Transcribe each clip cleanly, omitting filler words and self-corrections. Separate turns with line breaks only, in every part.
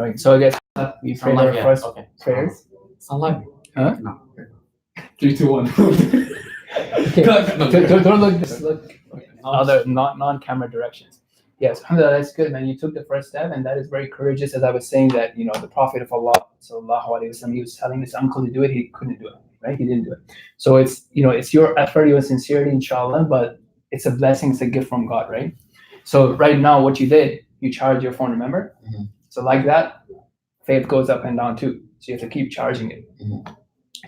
Right. So I guess we prayed our first prayers.
Sound like
Huh?
No. 3, 2, 1.
Okay. Don't look. Just look other non-camera directions. Yes, alhamdulillah, that's good, man. You took the first step, and that is very courageous. As I was saying, that the Prophet of Allah, sallallahu alaihi wasallam, he was telling his uncle to do it. He couldn't do it, right? He didn't do it. So it's it's your effort, your sincerity, inshallah, but it's a blessing. It's a gift from God, right? So right now, what you did, you charge your phone. Remember?
Mm-hmm.
So like that, faith goes up and down too. So you have to keep charging it.
Mm-hmm.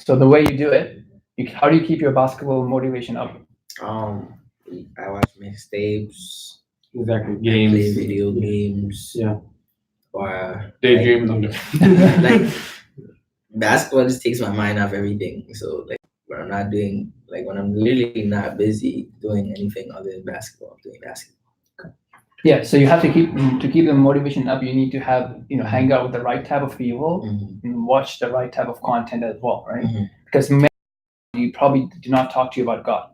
So the way you do it, how do you keep your basketball motivation up?
I watch mixtapes.
Exactly.
I
Games.
play video games.
Yeah.
Or
Daydream.
like basketball just takes my mind off everything. So like when I'm not doing when I'm literally not busy doing anything other than basketball, I'm doing basketball.
Yeah, so you have to keep the motivation up. You need to have hang out with the right type of people and watch the right type of content as well, right? Because you probably do not talk to you about God.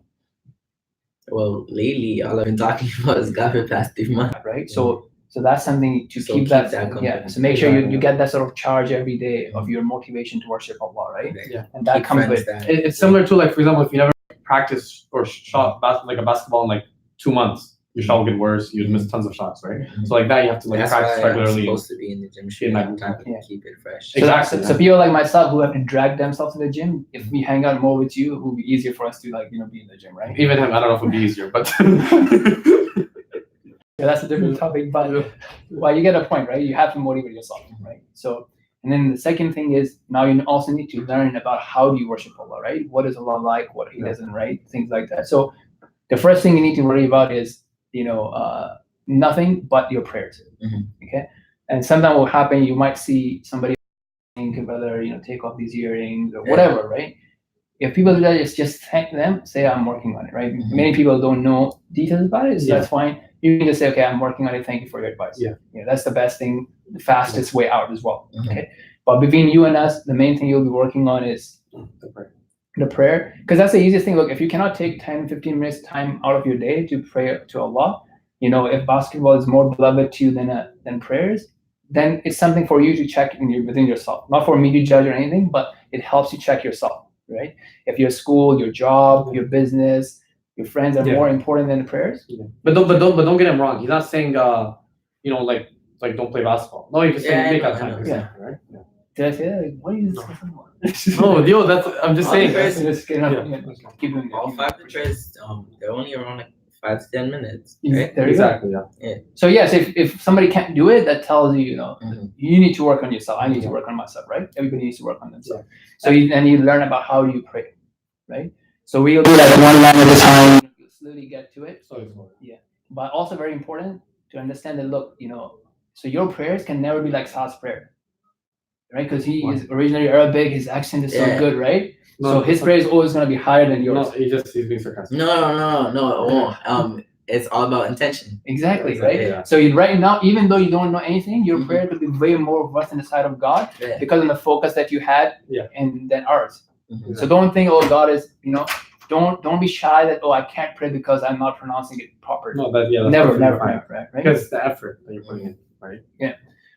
Well, lately all I've been talking about is God for the past 3 months,
right? So that's something to keep that yeah. So make sure you get that sort of charge every day of your motivation to worship Allah, right?
Yeah,
and that comes with
it's similar to for example, if you never practice or shot a basketball in 2 months. Your shot will get worse. You miss tons of shots, right? So like that, you have to
That's
practice
why
regularly.
I'm supposed to be in the gym. Keep it fresh.
Exactly.
So people like myself who have to drag themselves to the gym, if we hang out more with you, it will be easier for us to be in the gym, right?
Even him, I don't know if it would be easier, but
yeah, that's a different topic. But well, you get a point, right? You have to motivate yourself, right? So, and then the second thing is now you also need to learn about how do you worship Allah, right? What is Allah like? What He doesn't, right? Things like that. So, the first thing you need to worry about is nothing but your prayers. Okay, and sometimes what will happen, you might see somebody think whether take off these earrings or whatever, right? If people do that, just thank them, say I'm working on it, right? Many people don't know details about it, so that's fine. You can just say, okay, I'm working on it, thank you for your advice. That's the best thing, the fastest way out as well. Okay, but between you and us, the main thing you'll be working on is the prayer, because that's the easiest thing. Look, if you cannot take 10-15 minutes time out of your day to pray to Allah, if basketball is more beloved to you than prayers, then it's something for you to check within yourself. Not for me to judge or anything, but it helps you check yourself, right? If your school, your job, your business, your friends are more important than the prayers.
But don't get him wrong. He's not saying like don't play basketball. No, he's just saying make that time. Exactly, right? Yeah.
Did I say that? What are you discussing about?
No, I'm just saying.
All 5 prayers, they're only around 5 to 10 minutes. Right?
Exactly.
Yeah.
So yes, if somebody can't do it, that tells you, you need to work on yourself. I need to work on myself, right? Everybody needs to work on themselves. So then you learn about how you pray, right? So we'll do that one line at a time. You'll slowly get to it. Yeah. But also very important to understand that, look, so your prayers can never be like Saad's prayer, right? Because he is originally Arabic. His accent is so good, right? No, so his prayer is always going to be higher than yours.
No, he's being sarcastic.
No, it won't. It's all about intention.
Exactly, right? Yeah. So right now, even though you don't know anything, your prayer could be way more worth in the sight of God because of the focus that you had and than ours. So don't think, oh, God is, don't be shy that, oh, I can't pray because I'm not pronouncing it properly.
No, that's
never, right?
Because it's the effort that you're putting in, right?
Yeah.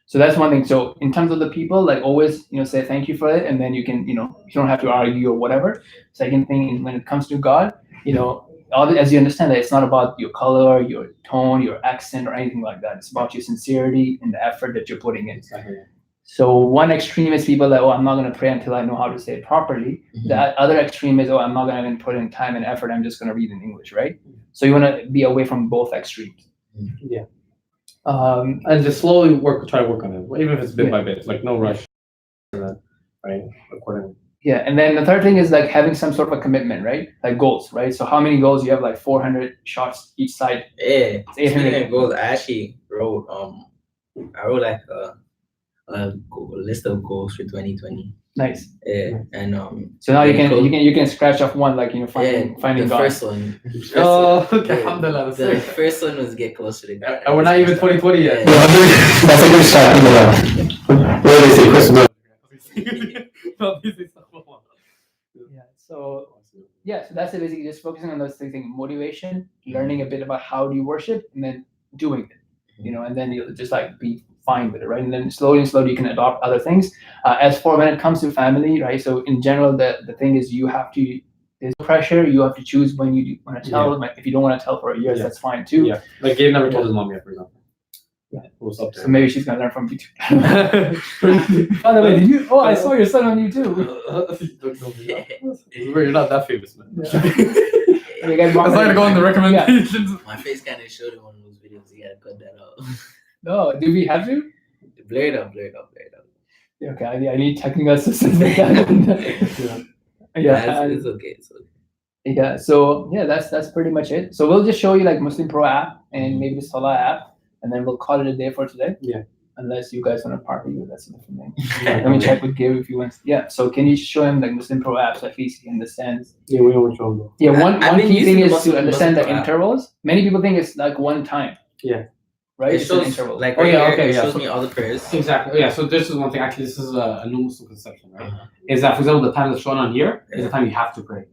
So that's one thing. So in terms of the people, always, say thank you for it, and then you can, you don't have to argue or whatever. Second thing, when it comes to God, as you understand that it's not about your color, your tone, your accent, or anything like that. It's about your sincerity and the effort that you're putting in.
Exactly.
So one extreme is people that, oh, I'm not going to pray until I know how to say it properly. The other extreme is, oh, I'm not going to even put in time and effort. I'm just going to read in English, right? So you want to be away from both extremes.
Yeah. And just slowly try to work on it, even if it's bit by bit, no rush, right? Accordingly.
Yeah, and then the third thing is having some sort of a commitment, right? Like goals, right? So how many goals you have? 400 shots each side.
Yeah, 800 goals. I actually wrote a list of goals for 2020.
Nice.
Yeah, and
so now you can scratch off one, finding
the
God.
first one.
Okay,
the first one was get closer to God.
And we're not even 2020 yet.
That's a good start.
Where they say Christmas.
So that's it. Basically, just focusing on those things: motivation, learning a bit about how do you worship, and then doing it. And then you'll just be fine with it, right? And then slowly you can adopt other things. As for when it comes to family, right? So in general, the thing is there's pressure. You have to choose when you want to tell. Like, if you don't want to tell for a year, that's fine too.
Yeah, like Gabe never told his mom yet, for example.
Yeah.
What's up there?
So maybe she's gonna learn from YouTube. By the way, did you? Oh, I saw your son on YouTube.
You're not that famous, man.
You guys
I'm not gonna go on the recommendations.
My face kind of showed in one of those videos. You gotta cut that out.
No, do we have to?
Blur it up.
Okay, I need technical assistance with that. Yeah,
it's okay.
yeah. So yeah, that's pretty much it. So we'll just show you like Muslim Pro app and maybe the Salah app, and then we'll call it a day for today.
Yeah.
Unless you guys want to party with us, that's a different thing. Let me check with Gabe if you want. Yeah. So can you show him like Muslim Pro apps, at least he understands?
Yeah, we don't show him though.
Yeah. One key thing is to understand the
Muslim Pro app.
intervals. Many people think it's like one time.
Yeah.
Right.
It
It's an
shows
interval.
like
okay,
it
yeah.
shows me all the prayers.
Exactly. Yeah. So this is one thing. Actually, this is a new Muslim conception, right? Is that, for example, the time that's shown on here is the time you have to pray.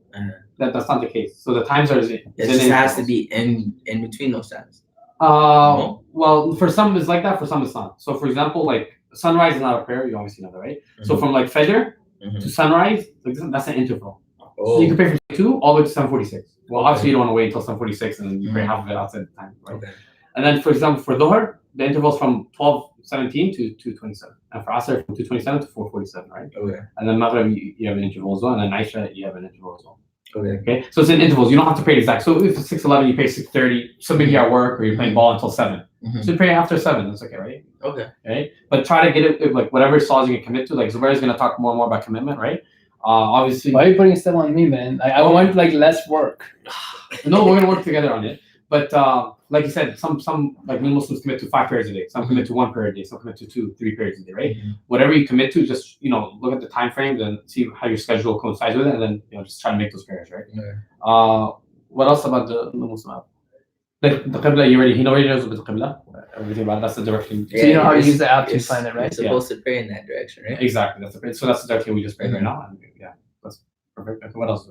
That's not the case. So the times are.
It just has to be in between those times.
Well, for some it's like that. For some it's not. So, for example, like sunrise is not a prayer. You obviously know that, right? So from like Fajr to sunrise, like that's an interval. So you can pray from 2 all the way to 7:46. Well, obviously you don't want to wait until 7:46 and then you pray half of it outside the time, right?
Okay.
And then, for example, for Dhuhr, the interval is from 12:17 to 2:27, and for Asr from 2:27 to 4:47, right?
Okay.
And then Maghrib you have an interval as well, and then Aisha you have an interval as well.
Okay.
So it's in intervals. You don't have to pray exact. So if it's 6:11, you pray 6:30. So maybe you're at work or you're playing ball until 7. So you pray after 7. That's okay, right?
Okay.
Right. But try to get it like whatever saws you can commit to. Like Zubair is going to talk more and more about commitment, right? Obviously.
Why are you putting stuff on me, man? I want like less work.
No, we're gonna work together on it. But like you said, some like Muslims commit to 5 prayers a day. Some commit to 1 prayer a day. Some commit to 2, 3 prayers a day, right? Whatever you commit to, just look at the time frames and see how your schedule coincides with it, and then just try to make those prayers, right? What else about the Muslim app? The Qibla, he already knows about the Qibla. Everything about that's the direction.
So you know how to use the app to find it, right?
You're supposed to pray in that direction, right?
Exactly. That's the direction we just prayed right now. And yeah, that's perfect. Okay, what else?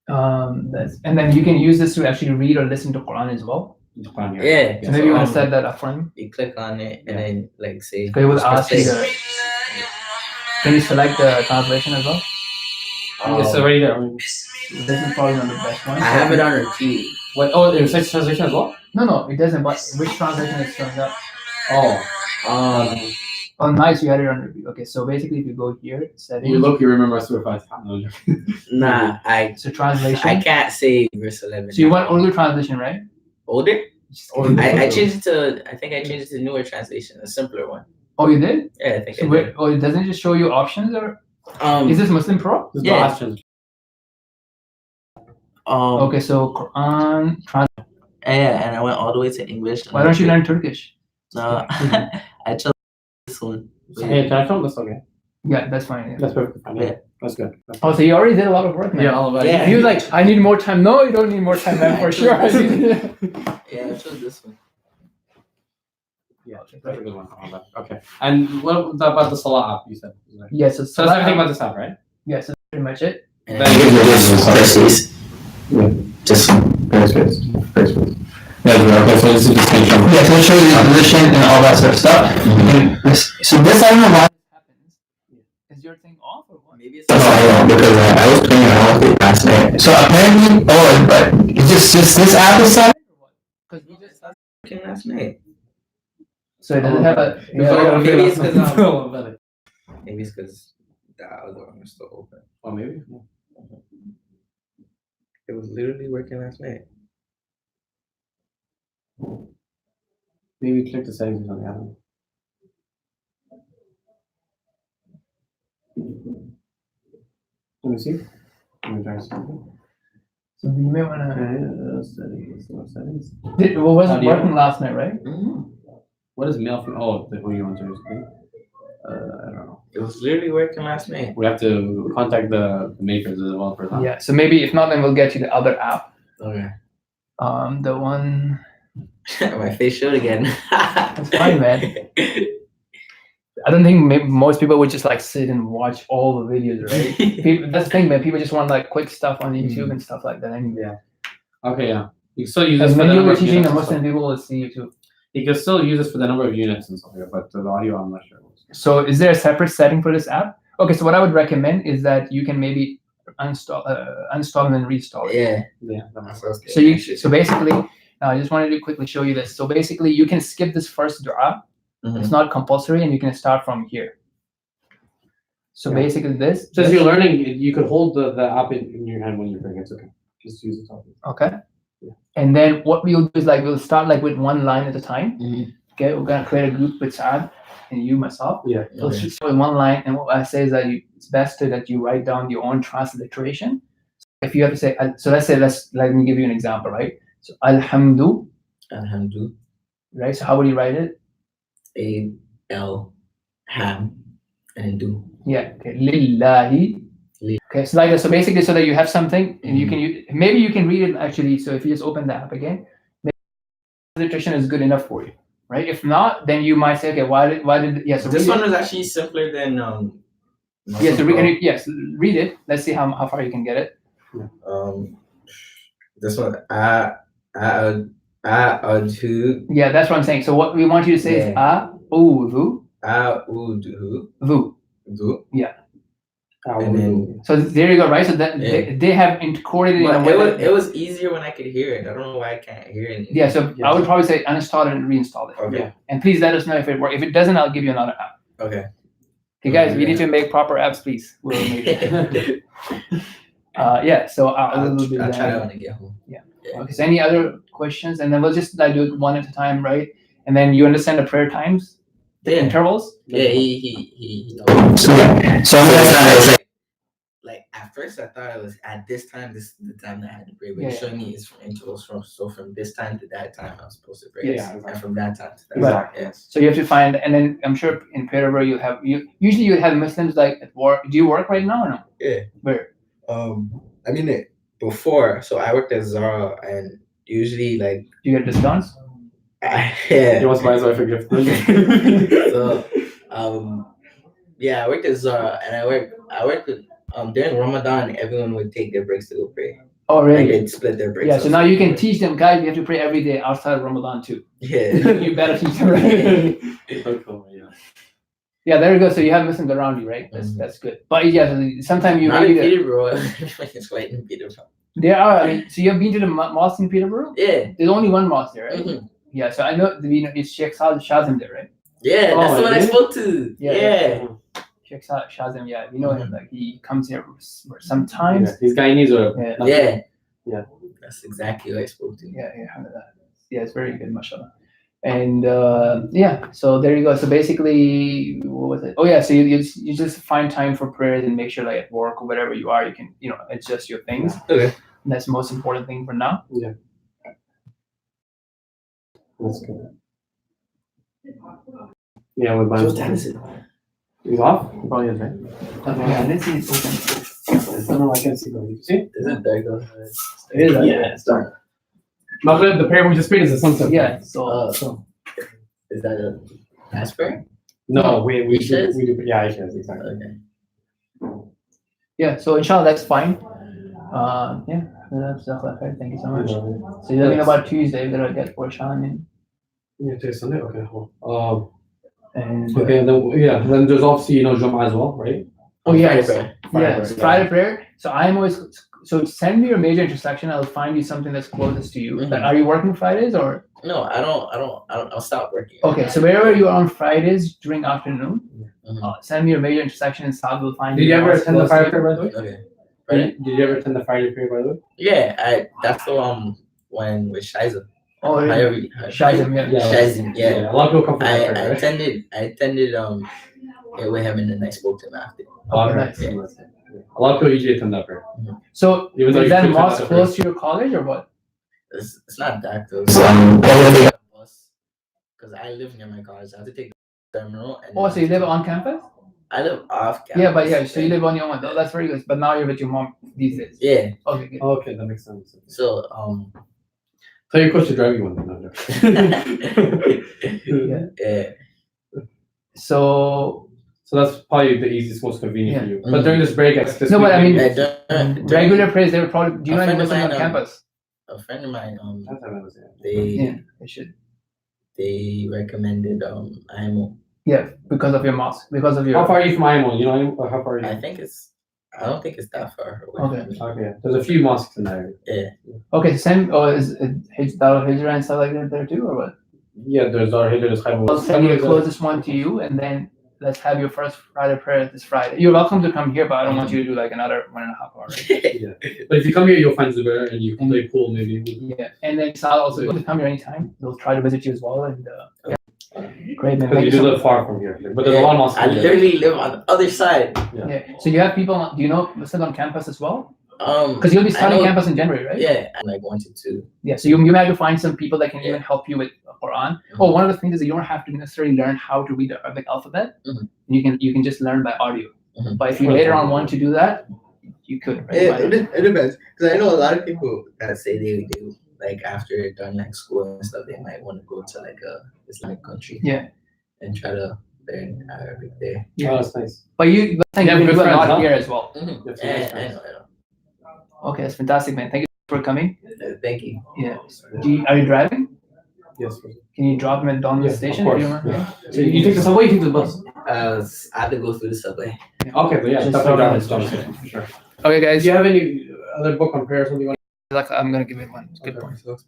And then you can use this to actually read or listen to Quran as well.
Yeah.
So maybe you want to set that up for him.
You click on it and then like say.
So he will ask you. Can you select the translation as well?
It's already there.
This is probably not the best one.
I have it on repeat.
What? Oh, it says translation as well?
No, it doesn't. But which translation is showing up?
Oh,
nice. You had it on review. Okay, so basically, if you go here, settings.
You remember Surah 5.
Nah,
So translation.
I can't say verse 11.
So you want older translation, right?
Older? I changed it to. I think I changed it to newer translation, a simpler one.
Oh, you did?
Yeah, I think.
So wait, it doesn't just show you options, or is this Muslim Pro?
Yeah.
Okay, so Quran.
Yeah, and I went all the way to English.
Why don't you learn Turkish?
No, I chose this one.
Hey, can I film this? Okay.
Yeah, that's fine. Yeah.
That's perfect. Yeah. That's good.
Oh, so you already did a lot of work, man.
Yeah, all about it.
Yeah.
He was like, I need more time. No, you don't need more time, man, for sure.
Yeah, I chose this one.
Yeah, that's a good one. Okay. And what about the Salah app you said?
Yes,
So that's everything about this app, right?
Yes, that's pretty much it.
And then this just
Very Yeah, okay, so this is just
Yeah, so we'll show you the position and all that sort of stuff. So this, I don't know why this happens. Is your thing off or what?
maybe it's
Because I was playing around with it last night. So apparently, but it's just this app is set.
Because we just
working last night.
so it doesn't have a.
Maybe it's because maybe it's because the other one was still open.
Oh, maybe.
It was literally working last night.
Maybe click the settings on the app. Let me see. Let me try something.
So you may want
Settings.
to. Well, wasn't
Audio.
working last night, right?
What is mail from? Oh, who you want to use? I don't know.
It was literally working last night.
We have to contact the makers, the developers. Huh?
Yeah. So maybe if not, then we'll get you the other app.
Okay.
The one.
My face showed again.
That's fine, man. I don't think most people would just like sit and watch all the videos, right? That's the thing, man. People just want like quick stuff on YouTube and stuff like that. Anyway.
Yeah. Okay. Yeah. So you
Because
just
when you were teaching the Muslim people will see you too.
You can still use this for the number of units and stuff like that, but the audio, I'm not sure.
So is there a separate setting for this app? Okay, so what I would recommend is that you can maybe uninstall and then reinstall it.
Yeah, that makes sense.
So basically, I just wanted to quickly show you this. So basically, you can skip this first dua. It's not compulsory, and you can start from here. So
Yeah.
basically, this.
So as you're learning, you could hold the app in your hand when you're doing it. It's okay. Just use it.
Okay.
Yeah.
And then what we'll do is we'll start with one line at a time. Okay, we're gonna create a group with Saad and you, myself.
Yeah.
So let's just start with one line, and what I say is that it's best that you write down your own transliteration. So if you have to say, so let me give you an example, right? So alhamdu, right? So how would you write it?
Ham and do.
Yeah. Okay. Lillahi. Okay. So so basically, so that you have something, and you can maybe you can read it actually. So if you just open the app again, maybe transliteration is good enough for you. Right. If not, then you might say, okay, why did So
this one was actually simpler than
Yes, read it. Let's see how far you can get it.
This one a'udhu.
Yeah, that's what I'm saying. So what we want you to say is a'udhu.
A'udhu.
Yeah.
And then,
so there you go, right? So that they have incorporated it in a way.
It was easier when I could hear it. I don't know why I can't hear it.
Yeah, so I would probably say uninstall it and reinstall it.
Okay.
Yeah. And please let us know if it works. If it doesn't, I'll give you another app.
Okay.
Okay, guys, we need to make proper apps, please. We'll make it. So
I'll try that when I get home.
Yeah. Okay. So any other questions? And then we'll just do it one at a time, right? And then you understand the prayer times, the intervals.
Yeah, he knows.
So that's
Like at first I thought it was at this time, this is the time that I had to pray, but
Yeah,
it's showing me it's from intervals from this time to that time I'm supposed to pray.
Yeah,
And from that time to that
Exactly.
time. Yes.
So you have to find, and then I'm sure in Peterborough usually you have Muslims at work. Do you work right now or no?
Yeah.
Where?
I mean before, so I worked at Zara and usually
Do you get discounts?
He wants to buy his wife a gift.
So I worked at Zara and I worked with during Ramadan everyone would take their breaks to go pray.
Oh,
And
really?
they'd split their breaks.
Yeah. So now you can teach them, guys. You have to pray every day outside of Ramadan too.
Yeah.
You better teach them. Right? Yeah. There you go. So you have Muslims around you, right? That's good. But sometimes you
Not in
really
Peterborough. It's white in Peterborough.
there are. I mean, so you have been to the mosque in Peterborough?
Yeah.
There's only one mosque there, right?
Mhm.
Yeah. So I know it's Sheikh Shazim there, right?
Yeah, that's the one I
really?
spoke to. Yeah.
Sheikh Shazim, yeah, we know him. Like he comes here sometimes.
These Guyanese are.
Yeah.
Yeah. That's exactly what I spoke to.
Yeah, it's very good, mashallah. And so there you go. So basically, what was it? Oh yeah, so you just find time for prayers and make sure at work or wherever you are, you can adjust your things.
Okay.
And that's the most important thing for now.
Yeah. That's good. Yeah, with
So what time is it?
He's off? He probably is, right?
Yeah, let's see. It's open.
I don't know, I can't see them. You see?
Is it dark though?
It is.
Yeah, it's dark. Maghrib, the prayer we just prayed is the sunset.
Yeah.
So
So
is that a mass prayer?
No, we do.
Isha's?
Yeah, Isha's, exactly.
Okay.
yeah. So inshallah, that's fine. Thank you so much. So you're thinking about Tuesday, we're gonna get for Shahan
Yeah, today's Sunday. Okay, cool.
and
Okay, then there's obviously Jum'ah as well, right?
oh yeah,
Friday prayer.
yes, Friday prayer. So I'm always send me your major intersection. I'll find you something that's closest to you.
Mhm.
Like, are you working Fridays or?
No, I don't. I'll stop working.
Okay, so wherever you are on Fridays during afternoon,
Mhm.
send me your major intersection and Saad will find
Did you ever
what's
attend the
close to
Friday
you.
prayer, by the way?
Okay.
Did you ever attend the Friday prayer, by the way?
Yeah, that's the when with Shiza.
Oh, really? Shazim, yeah.
Shazim, yeah.
A lot of people come from
I
that prayer, right?
attended it with him and then I spoke to him after.
Okay,
nice.
yeah. A lot of people usually attend that prayer.
So
Even though
is
you
that
could
mosque
attend that
close to your college or what?
It's not that close. Because I live near my college. I have to take the terminal. And
Oh, so you live on campus?
I live off campus.
Yeah, but so you live on your own. Oh, that's very good. But now you're with your mom these days.
Yeah.
Okay, good.
Okay, that makes sense.
So
Tell your coach to drive you one day.
Yeah.
yeah.
So
So that's probably the easiest, most convenient for
Yeah.
you. But during this break, this
No, but I mean-
during-
regular prayers, they would probably. Do you
A
know any
friend of
Muslim on
mine,
campus?
a friend of mine,
That's how I was, yeah.
they
Yeah, they should.
they recommended IMO.
Yeah, because of your mosque, because of your.
How far are you from IMO? You know, how far are you?
I don't think it's that far away.
Okay.
From me.
Okay, there's a few mosques in there.
Okay, same. Oh, is Dawah Hijra and stuff like that there too, or what?
Yeah, there's Darhijra, there's
I'll
Khaibur.
send you the closest one to you, and then let's have your first Friday prayer this Friday. You're welcome to come here, but I don't want you to do like another 1.5 hours.
Yeah. But if you come here, you'll find Zubair and you can play pool maybe.
Yeah, and then Saad also going to come here anytime. They'll try to visit you as well, and great man.
Because
Thank
you
you
do
so
live
much.
far from here. But there's a lot of mosques.
I literally live on the other side.
Yeah. So you have people. Do you know still on campus as well?
Because
Because you'll be starting
know-
campus in January, right?
Yeah, I like 1 to 2.
Yeah. So you have to find some people that can
Yeah.
even help you with Quran. Oh, one of the things is you don't have to necessarily learn how to read the Arabic alphabet.
Mhm.
You can just learn by audio.
Mhm.
But if you later on want to do that, you could. Right?
It depends. Because I know a lot of people that say they do like after done like school and stuff, they might want to go to like a Islamic country.
Yeah.
And try to learn Arabic there.
Oh, that's nice.
But you
have
can
good
do a
friends,
lot
huh?
here as well.
That's
Yeah,
nice.
I know.
Okay, that's fantastic, man. Thank you for coming.
Thank you.
Yeah. Are you driving?
Yes.
Can you drop him at Donald
Yes, of
Station?
course.
If you want?
Yeah. So you take the subway, you take the bus.
I have to go through the subway.
Okay, but yeah,
Just
definitely
throw it
down
on
the
the
station, for sure.
Okay,
Do
guys.
you have any other book on prayer or something?
I'm gonna give it one. Good point.
Phillip's